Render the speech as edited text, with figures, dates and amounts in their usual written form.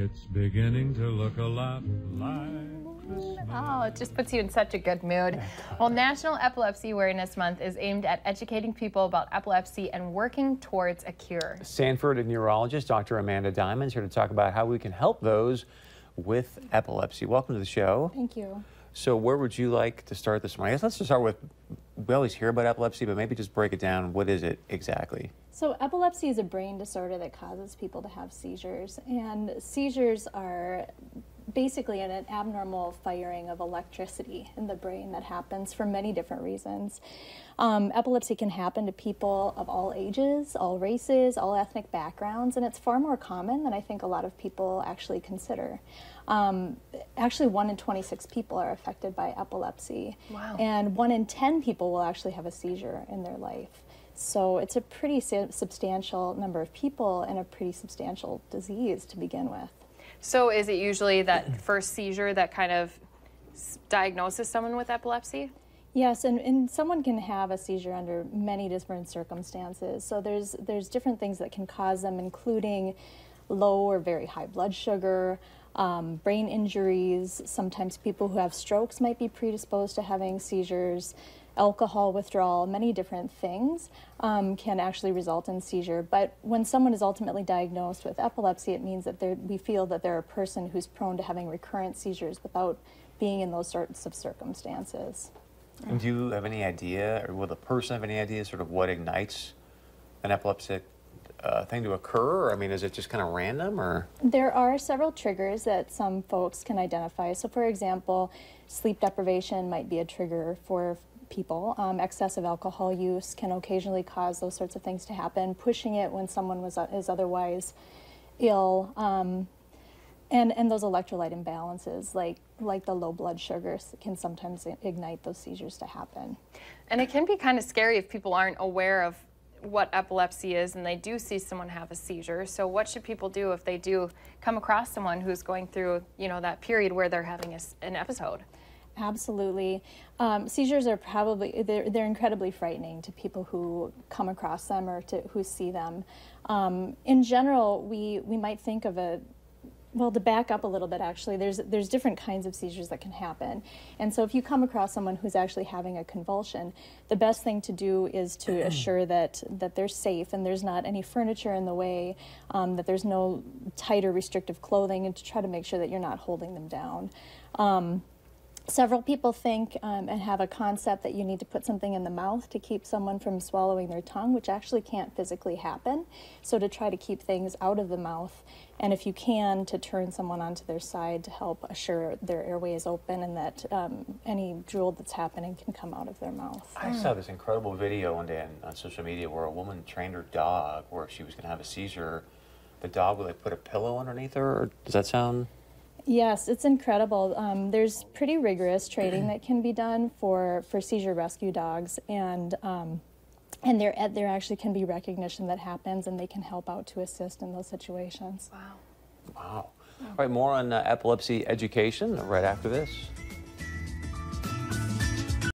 It's beginning to look a lot like Christmas. Oh, it just puts you in such a good mood. Well, National Epilepsy Awareness Month is aimed at educating people about epilepsy and working towards a cure. Sanford neurologist Dr. Amanda Diamond is here to talk about how we can help those with epilepsy. Welcome to the show. Thank you. So where would you like to start this morning? I guess let's just start with, we always hear about epilepsy, but maybe just break it down. What is it exactly? So epilepsy is a brain disorder that causes people to have seizures. And seizures are basically an abnormal firing of electricity in the brain that happens for many different reasons. Epilepsy can happen to people of all ages, all races, all ethnic backgrounds, and it's far more common than I think a lot of people actually consider. Actually, 1 in 26 people are affected by epilepsy. Wow. And 1 in 10 people will actually have a seizure in their life. So it's a pretty substantial number of people and a pretty substantial disease to begin with. So is it usually that first seizure that kind of diagnoses someone with epilepsy? Yes, and someone can have a seizure under many different circumstances. So there's different things that can cause them, including low or very high blood sugar, brain injuries. Sometimes people who have strokes might be predisposed to having seizures. Alcohol withdrawal, many different things can actually result in seizure. But when someone is ultimately diagnosed with epilepsy, it means that we feel that they're a person who's prone to having recurrent seizures without being in those sorts of circumstances. And do you have any idea, or will the person have any idea sort of what ignites an epileptic thing to occur? Or, I mean, is it just kind of random, or? There are several triggers that some folks can identify. So for example, sleep deprivation might be a trigger for people. Excessive alcohol use can occasionally cause those sorts of things to happen. Pushing it when someone is otherwise ill, and those electrolyte imbalances, like the low blood sugars, can sometimes ignite those seizures to happen. And it can be kind of scary if people aren't aware of what epilepsy is and they do see someone have a seizure. So what should people do if they do come across someone who's going through, you know, that period where they're having an episode? Absolutely. Seizures are they're incredibly frightening to people who come across them or who see them. In general, we might think of well, to back up a little bit, actually, there's different kinds of seizures that can happen. And so if you come across someone who's actually having a convulsion, the best thing to do is to assure that they're safe and there's not any furniture in the way, that there's no tight or restrictive clothing, and to try to make sure that you're not holding them down. Several people think and have a concept that you need to put something in the mouth to keep someone from swallowing their tongue, which actually can't physically happen. So to try to keep things out of the mouth, and if you can, to turn someone onto their side to help assure their airway is open and that any drool that's happening can come out of their mouth. I saw this incredible video one day on social media where a woman trained her dog where if she was going to have a seizure, the dog would put a pillow underneath her. Or does that sound? Yes, it's incredible. There's pretty rigorous training that can be done for seizure rescue dogs, and there actually can be recognition that happens, and they can help out to assist in those situations. Wow. Wow. All right, more on epilepsy education right after this.